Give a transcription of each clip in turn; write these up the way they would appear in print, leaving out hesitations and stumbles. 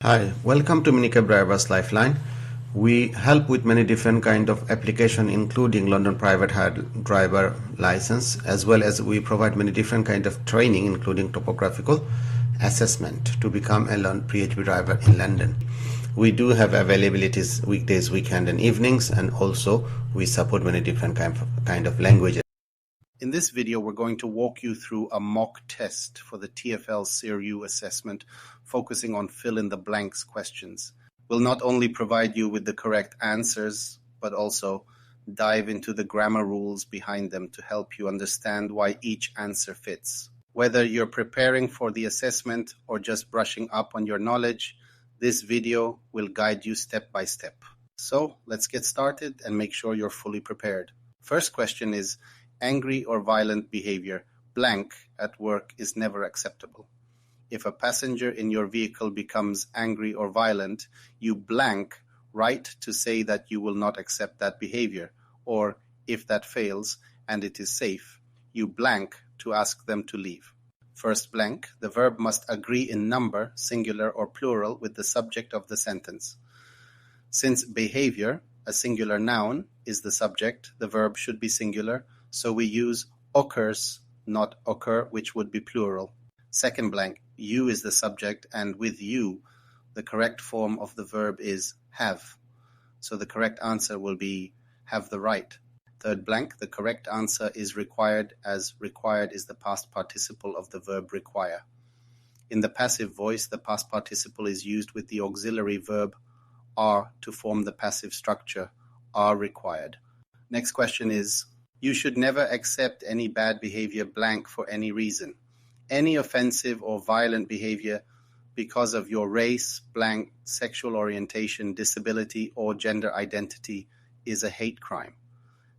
Hi, welcome to Minicab Lifeline. We help with many different kind of application, including London private hire driver license, as well as we provide many different kind of training, including topographical assessment to become a PHV driver in London. We do have availabilities weekdays, weekend, and evenings, and also we support many different kind of languages. In this video, we're going to walk you through a mock test for the TfL SERU Assessment, focusing on fill-in-the-blanks questions. We'll not only provide you with the correct answers, but also dive into the grammar rules behind them to help you understand why each answer fits. Whether you're preparing for the assessment or just brushing up on your knowledge, this video will guide you step by step. So let's get started and make sure you're fully prepared. First question is, angry or violent behavior blank at work is never acceptable. If a passenger in your vehicle becomes angry or violent, you blank write to say that you will not accept that behavior, or if that fails and it is safe, you blank to ask them to leave. First blank, the verb must agree in number, singular or plural, with the subject of the sentence. Since behavior, a singular noun, is the subject, the verb should be singular, so we use occurs, not occur, which would be plural. Second blank, you is the subject, and with you, the correct form of the verb is have. So the correct answer will be have the right. Third blank, the correct answer is required, as required is the past participle of the verb require. In the passive voice, the past participle is used with the auxiliary verb are to form the passive structure, are required. Next question is, you should never accept any bad behavior blank for any reason. Any offensive or violent behavior because of your race, blank, sexual orientation, disability, or gender identity is a hate crime.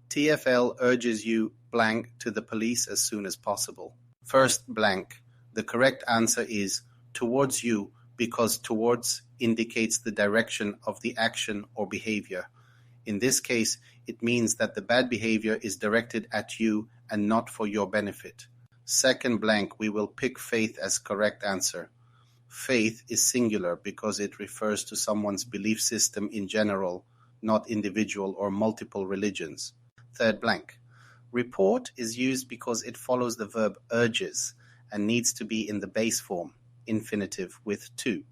TfL urges you blank to the police as soon as possible. First blank, the correct answer is towards you, because towards indicates the direction of the action or behavior. In this case, it means that the bad behavior is directed at you and not for your benefit. Second blank, we will pick faith as correct answer. Faith is singular because it refers to someone's belief system in general, not individual or multiple religions. Third blank, report is used because it follows the verb urges and needs to be in the base form, infinitive with to.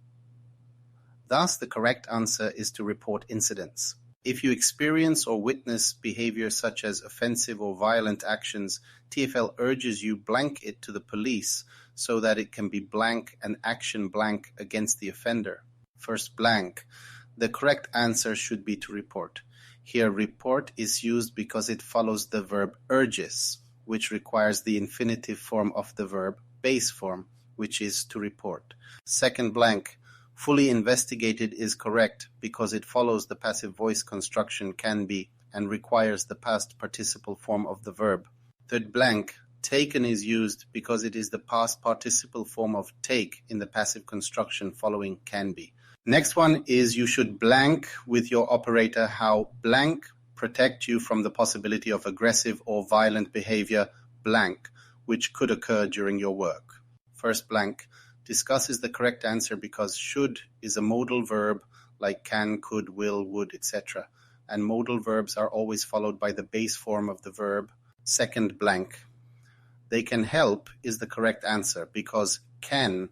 Thus, the correct answer is to report incidents. If you experience or witness behavior such as offensive or violent actions, TfL urges you blank it to the police so that it can be blank and action blank against the offender. First blank, the correct answer should be to report. Here, report is used because it follows the verb urges, which requires the infinitive form of the verb base form, which is to report. Second blank, fully investigated is correct because it follows the passive voice construction can be and requires the past participle form of the verb. Third blank, taken is used because it is the past participle form of take in the passive construction following can be. Next one is you should blank with your operator how blank protect you from the possibility of aggressive or violent behavior blank, which could occur during your work. First blank, discusses the correct answer because should is a modal verb like can, could, will, would, etc. And modal verbs are always followed by the base form of the verb. Second blank, they can help is the correct answer because can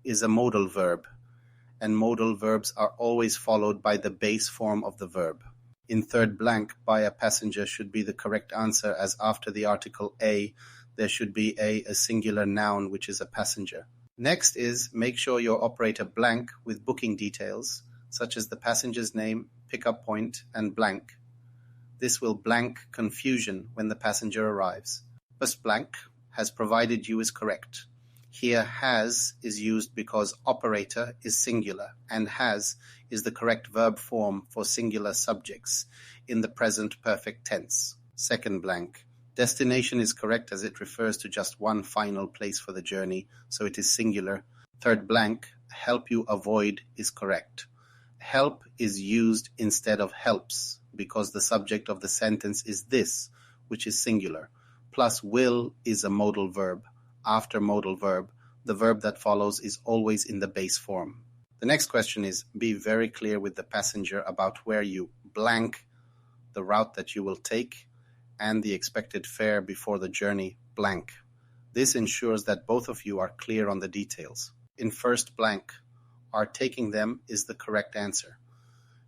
is a modal verb and modal verbs are always followed by the base form of the verb. In third blank, by a passenger should be the correct answer as after the article a, there should be a singular noun which is a passenger. Next is make sure your operator blank with booking details, such as the passenger's name, pickup point, and blank. This will blank confusion when the passenger arrives. First blank has provided you is correct. Here has is used because operator is singular and has is the correct verb form for singular subjects in the present perfect tense. Second blank. Destination is correct as it refers to just one final place for the journey, so it is singular. Third blank, help you avoid is correct. Help is used instead of helps because the subject of the sentence is this, which is singular, plus will is a modal verb. After modal verb, the verb that follows is always in the base form. The next question is, be very clear with the passenger about where you blank the route that you will take and the expected fare before the journey blank. This ensures that both of you are clear on the details. In first blank, are taking them is the correct answer.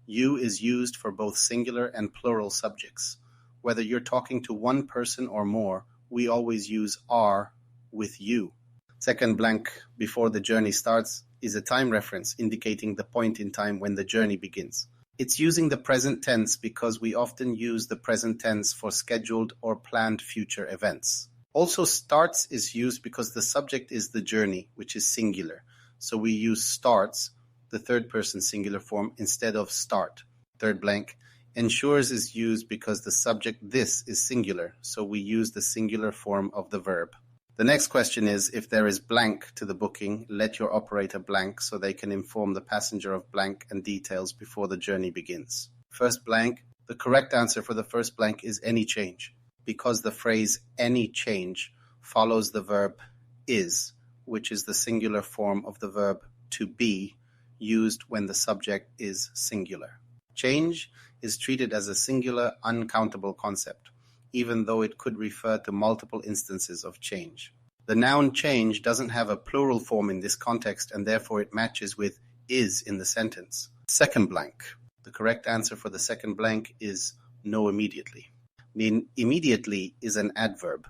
You is used for both singular and plural subjects. Whether you're talking to one person or more, we always use are with you. Second blank, before the journey starts, is a time reference indicating the point in time when the journey begins. It's using the present tense because we often use the present tense for scheduled or planned future events. Also, starts is used because the subject is the journey, which is singular. So we use starts, the third person singular form, instead of start. Third blank, ensures is used because the subject this is singular. So we use the singular form of the verb. The next question is, if there is blank to the booking, let your operator blank so they can inform the passenger of blank and details before the journey begins. First blank, the correct answer for the first blank is any change, because the phrase any change follows the verb is, which is the singular form of the verb to be, used when the subject is singular. Change is treated as a singular, uncountable concept, even though it could refer to multiple instances of change. The noun change doesn't have a plural form in this context, and therefore it matches with is in the sentence. Second blank. The correct answer for the second blank is know immediately. Immediately is an adverb,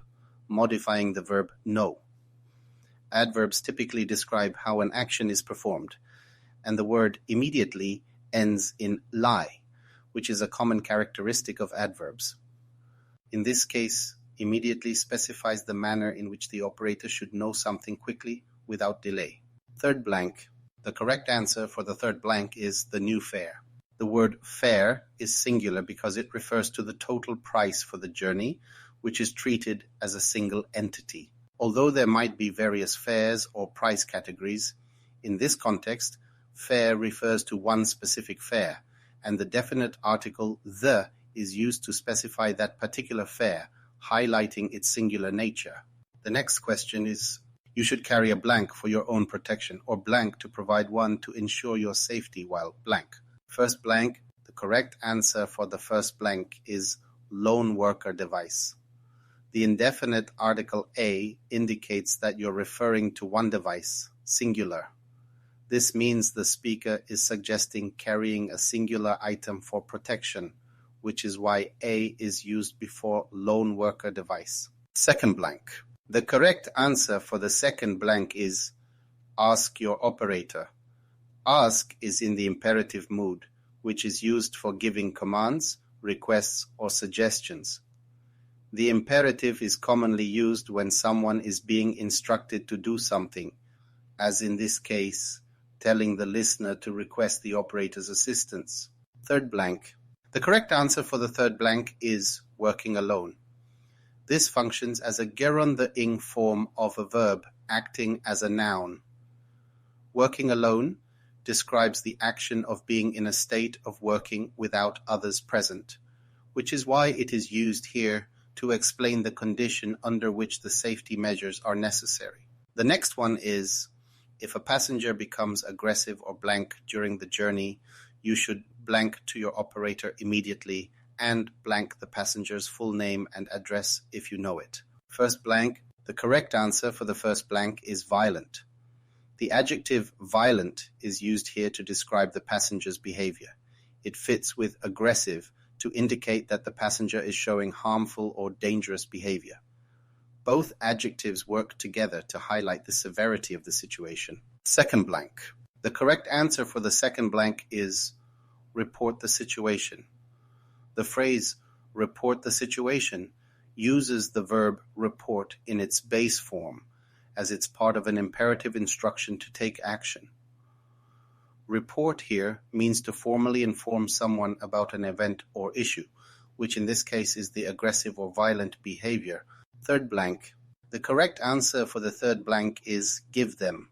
modifying the verb know. Adverbs typically describe how an action is performed, and the word immediately ends in lie, which is a common characteristic of adverbs. In this case, immediately specifies the manner in which the operator should know something quickly without delay. Third blank. The correct answer for the third blank is the new fare. The word fare is singular because it refers to the total price for the journey, which is treated as a single entity. Although there might be various fares or price categories, in this context, fare refers to one specific fare, and the definite article the is used to specify that particular fare, highlighting its singular nature. The next question is, you should carry a blank for your own protection or blank to provide one to ensure your safety while blank. First blank, the correct answer for the first blank is lone worker device. The indefinite article a indicates that you're referring to one device, singular. This means the speaker is suggesting carrying a singular item for protection, which is why A is used before lone worker device. Second blank. The correct answer for the second blank is ask your operator. Ask is in the imperative mood, which is used for giving commands, requests, or suggestions. The imperative is commonly used when someone is being instructed to do something, as in this case, telling the listener to request the operator's assistance. Third blank. The correct answer for the third blank is working alone. This functions as a gerund-ing form of a verb acting as a noun. Working alone describes the action of being in a state of working without others present, which is why it is used here to explain the condition under which the safety measures are necessary. The next one is, if a passenger becomes aggressive or blank during the journey, you should blank to your operator immediately and blank the passenger's full name and address if you know it. First blank, the correct answer for the first blank is violent. The adjective violent is used here to describe the passenger's behavior. It fits with aggressive to indicate that the passenger is showing harmful or dangerous behavior. Both adjectives work together to highlight the severity of the situation. Second blank. The correct answer for the second blank is report the situation. The phrase report the situation uses the verb report in its base form as it's part of an imperative instruction to take action. Report here means to formally inform someone about an event or issue, which in this case is the aggressive or violent behavior. Third blank. The correct answer for the third blank is give them.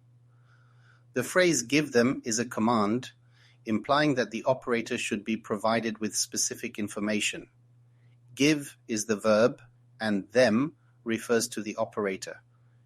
The phrase give them is a command, implying that the operator should be provided with specific information. Give is the verb, and them refers to the operator.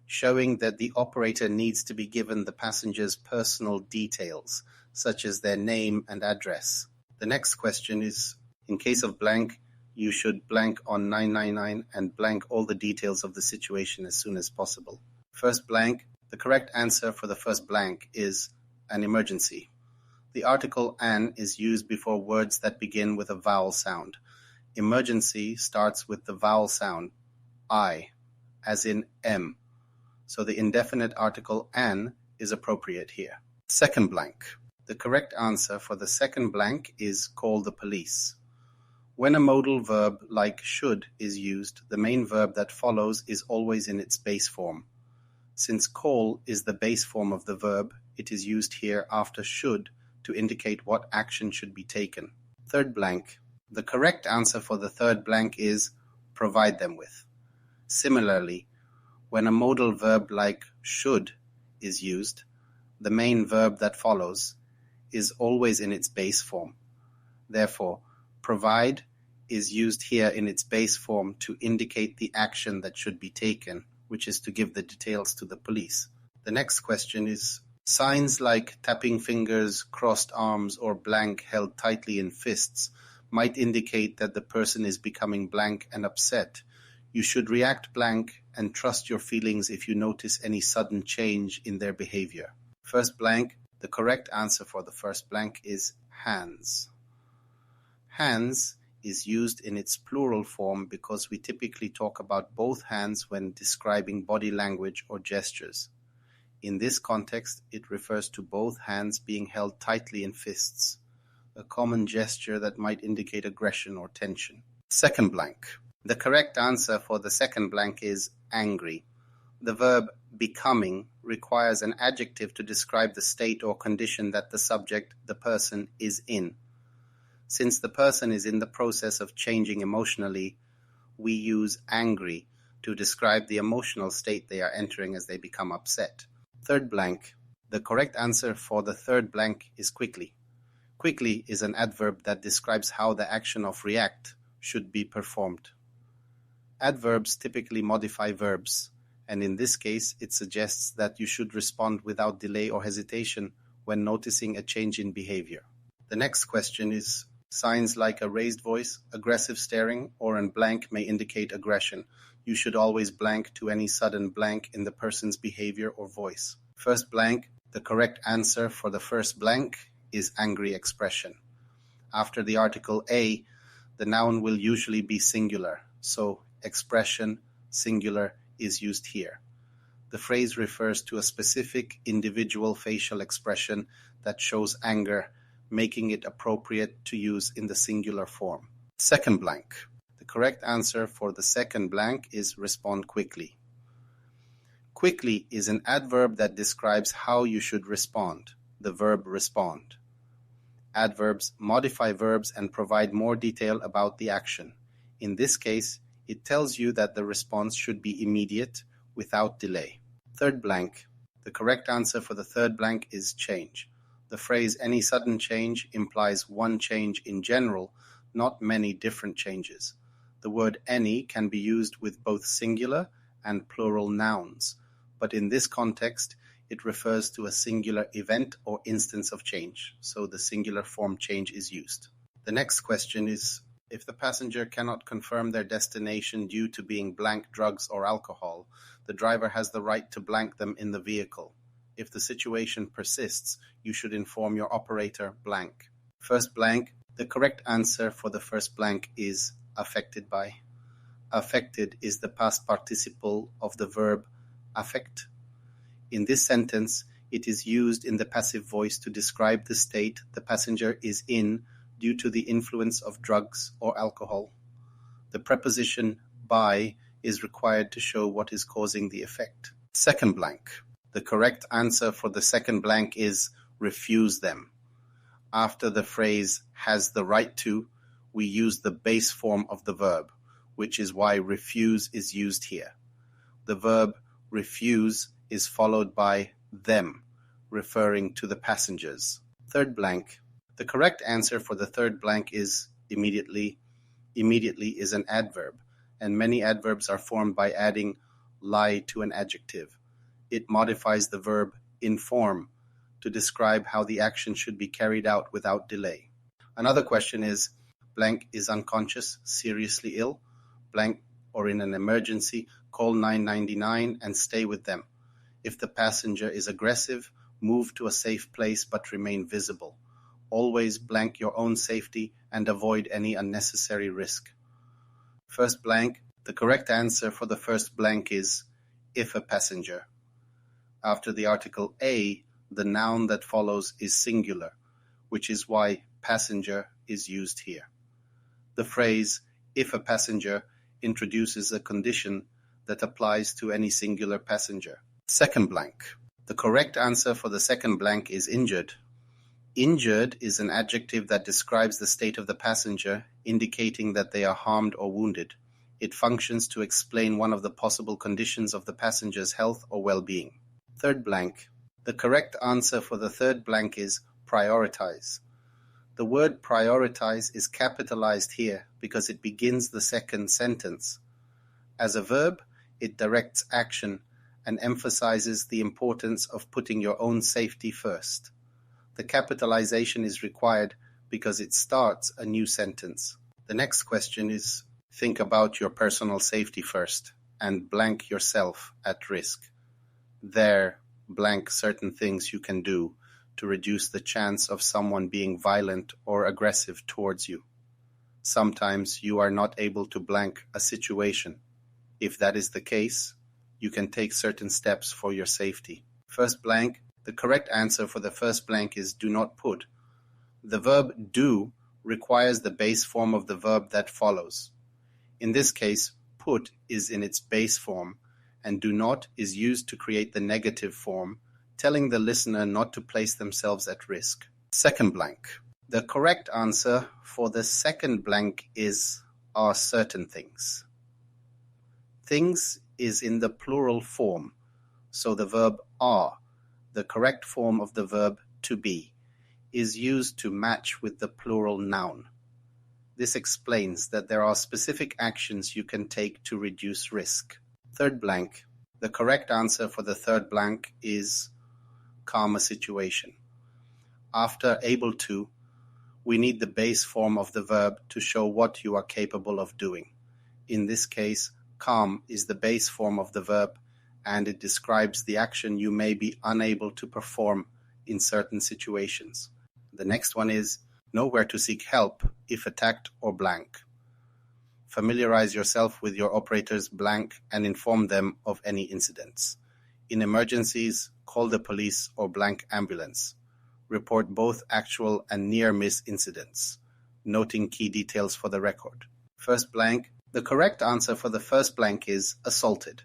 showing that the operator needs to be given the passenger's personal details, such as their name and address. The next question is, in case of blank, you should blank on 999 and blank all the details of the situation as soon as possible. First blank, the correct answer for the first blank is an emergency. The article an is used before words that begin with a vowel sound. Emergency starts with the vowel sound, I, as in M. So the indefinite article an is appropriate here. Second blank. The correct answer for the second blank is call the police. When a modal verb like should is used, the main verb that follows is always in its base form. Since call is the base form of the verb, it is used here after should to indicate what action should be taken. Third blank. The correct answer for the third blank is provide them with. Similarly, when a modal verb like should is used, the main verb that follows is always in its base form. Therefore, provide is used here in its base form to indicate the action that should be taken, which is to give the details to the police. The next question is, signs like tapping fingers, crossed arms, or blank held tightly in fists might indicate that the person is becoming blank and upset. You should react blank and trust your feelings if you notice any sudden change in their behavior. First blank, the correct answer for the first blank is hands. Hands is used in its plural form because we typically talk about both hands when describing body language or gestures. In this context, it refers to both hands being held tightly in fists, a common gesture that might indicate aggression or tension. Second blank. The correct answer for the second blank is angry. The verb becoming requires an adjective to describe the state or condition that the subject, the person, is in. Since the person is in the process of changing emotionally, we use angry to describe the emotional state they are entering as they become upset. Third blank. The correct answer for the third blank is quickly. Quickly is an adverb that describes how the action of react should be performed. Adverbs typically modify verbs, and in this case it suggests that you should respond without delay or hesitation when noticing a change in behavior. The next question is, signs like a raised voice, aggressive staring, or an blank may indicate aggression. You should always blank to any sudden blank in the person's behavior or voice. First blank, the correct answer for the first blank is angry expression. After the article a, the noun will usually be singular, so expression, singular, is used here. The phrase refers to a specific individual facial expression that shows anger, making it appropriate to use in the singular form. Second blank. The correct answer for the second blank is respond quickly. Quickly is an adverb that describes how you should respond, the verb respond. Adverbs modify verbs and provide more detail about the action. In this case, it tells you that the response should be immediate, without delay. Third blank. The correct answer for the third blank is change. The phrase any sudden change implies one change in general, not many different changes. The word any can be used with both singular and plural nouns, but in this context, it refers to a singular event or instance of change, so the singular form change is used. The next question is, if the passenger cannot confirm their destination due to being blank drugs or alcohol, the driver has the right to blank them in the vehicle. If the situation persists, you should inform your operator blank. First blank, the correct answer for the first blank is affected by. Affected is the past participle of the verb affect. In this sentence, it is used in the passive voice to describe the state the passenger is in due to the influence of drugs or alcohol. The preposition by is required to show what is causing the effect. Second blank. The correct answer for the second blank is refuse them. After the phrase has the right to, we use the base form of the verb, which is why refuse is used here. The verb refuse is followed by them, referring to the passengers. Third blank. The correct answer for the third blank is immediately. Immediately is an adverb, and many adverbs are formed by adding lie to an adjective. It modifies the verb inform to describe how the action should be carried out without delay. Another question is, blank is unconscious, seriously ill, blank or in an emergency, call 999 and stay with them. If the passenger is aggressive, move to a safe place but remain visible. Always blank your own safety and avoid any unnecessary risk. First blank, the correct answer for the first blank is if a passenger. After the article a, the noun that follows is singular, which is why passenger is used here. The phrase if a passenger introduces a condition that applies to any singular passenger. Second blank. The correct answer for the second blank is injured. Injured is an adjective that describes the state of the passenger, indicating that they are harmed or wounded. It functions to explain one of the possible conditions of the passenger's health or well-being. Third blank. The correct answer for the third blank is prioritize. The word prioritize is capitalized here because it begins the second sentence. As a verb, it directs action and emphasizes the importance of putting your own safety first. The capitalization is required because it starts a new sentence. The next question is, think about your personal safety first and blank yourself at risk. There, blank certain things you can do to reduce the chance of someone being violent or aggressive towards you. Sometimes you are not able to blank a situation. If that is the case, you can take certain steps for your safety. First blank, the correct answer for the first blank is do not put. The verb do requires the base form of the verb that follows. In this case, put is in its base form, and do not is used to create the negative form, telling the listener not to place themselves at risk. Second blank. The correct answer for the second blank is are certain things. Things is in the plural form, so the verb are, the correct form of the verb to be, is used to match with the plural noun. This explains that there are specific actions you can take to reduce risk. Third blank. The correct answer for the third blank is calm a situation. After able to, we need the base form of the verb to show what you are capable of doing. In this case, calm is the base form of the verb, and it describes the action you may be unable to perform in certain situations. The next one is know where to seek help if attacked or blank. Familiarize yourself with your operators blank and inform them of any incidents. In emergencies, call the police or blank ambulance. Report both actual and near-miss incidents, noting key details for the record. First blank. The correct answer for the first blank is assaulted.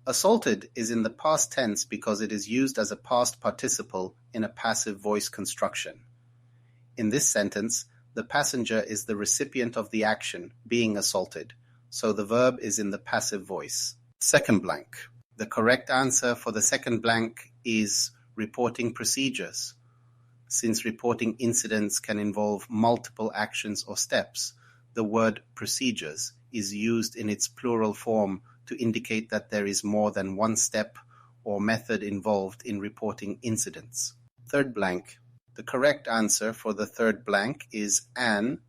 Assaulted is in the past tense because it is used as a past participle in a passive voice construction. In this sentence, the passenger is the recipient of the action, being assaulted, so the verb is in the passive voice. Second blank. The correct answer for the second blank is reporting procedures. Since reporting incidents can involve multiple actions or steps, the word procedures is used in its plural form to indicate that there is more than one step or method involved in reporting incidents. Third blank. The correct answer for the third blank is an.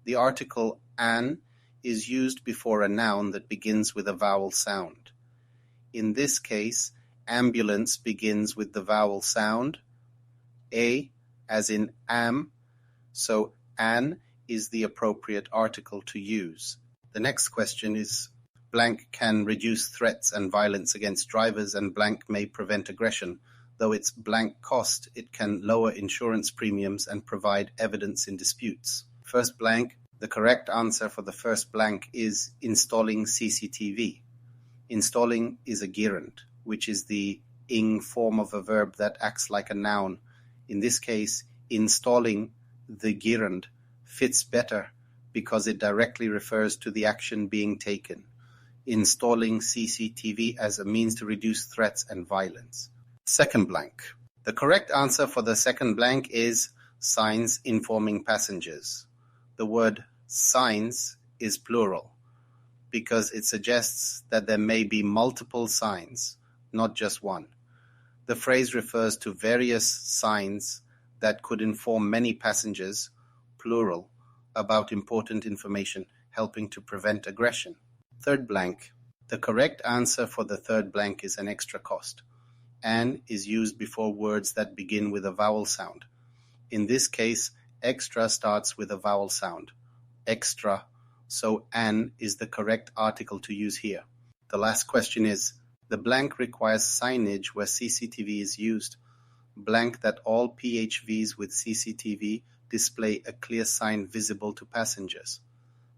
The article an is used before a noun that begins with a vowel sound. In this case, ambulance begins with the vowel sound, a as in am, so an is the appropriate article to use. The next question is blank can reduce threats and violence against drivers and blank may prevent aggression. Though it's blank cost, it can lower insurance premiums and provide evidence in disputes. First blank, the correct answer for the first blank is installing CCTV. Installing is a gerund, which is the ing form of a verb that acts like a noun. In this case, installing the gerund fits better because it directly refers to the action being taken. Installing CCTV as a means to reduce threats and violence. Second blank. The correct answer for the second blank is signs informing passengers. The word signs is plural. because it suggests that there may be multiple signs, not just one. The phrase refers to various signs that could inform many passengers, plural, about important information, helping to prevent aggression. Third blank. The correct answer for the third blank is an extra cost. An is used before words that begin with a vowel sound. In this case, extra starts with a vowel sound. Extra, so an is the correct article to use here. The last question is, the blank requires signage where CCTV is used. Blank that all PHVs with CCTV display a clear sign visible to passengers.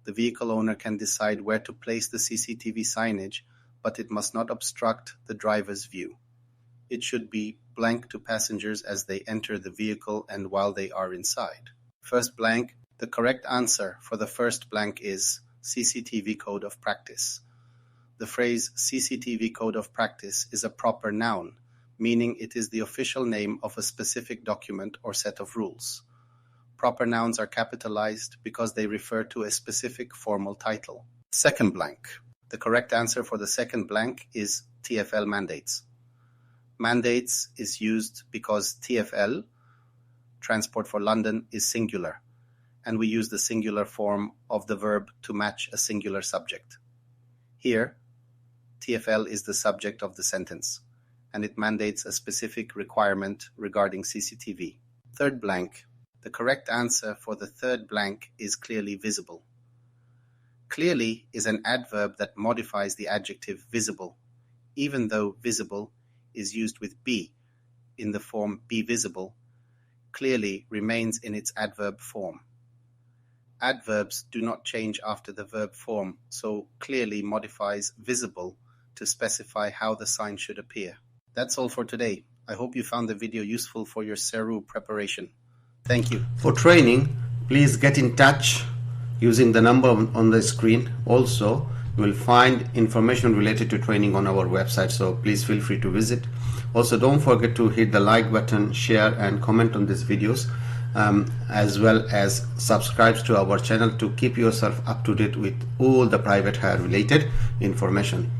The vehicle owner can decide where to place the CCTV signage, but it must not obstruct the driver's view. It should be blank to passengers as they enter the vehicle and while they are inside. First blank. The correct answer for the first blank is CCTV Code of Practice. The phrase CCTV Code of Practice is a proper noun, meaning it is the official name of a specific document or set of rules. Proper nouns are capitalized because they refer to a specific formal title. Second blank. The correct answer for the second blank is TfL mandates. Mandates is used because TfL, Transport for London, is singular, and we use the singular form of the verb to match a singular subject. Here, TfL is the subject of the sentence, and it mandates a specific requirement regarding CCTV. Third blank. The correct answer for the third blank is clearly visible. Clearly is an adverb that modifies the adjective visible, even though visible is used with be in the form be visible. Clearly remains in its adverb form. Adverbs do not change after the verb form, so clearly modifies visible to specify how the sign should appear. That's all for today. I hope you found the video useful for your SERU preparation. Thank you. For training, please get in touch using the number on the screen. Also, you will find information related to training on our website, so please feel free to visit. Also, don't forget to hit the like button, share and comment on these videos, as well as subscribe to our channel to keep yourself up to date with all the private hire related information.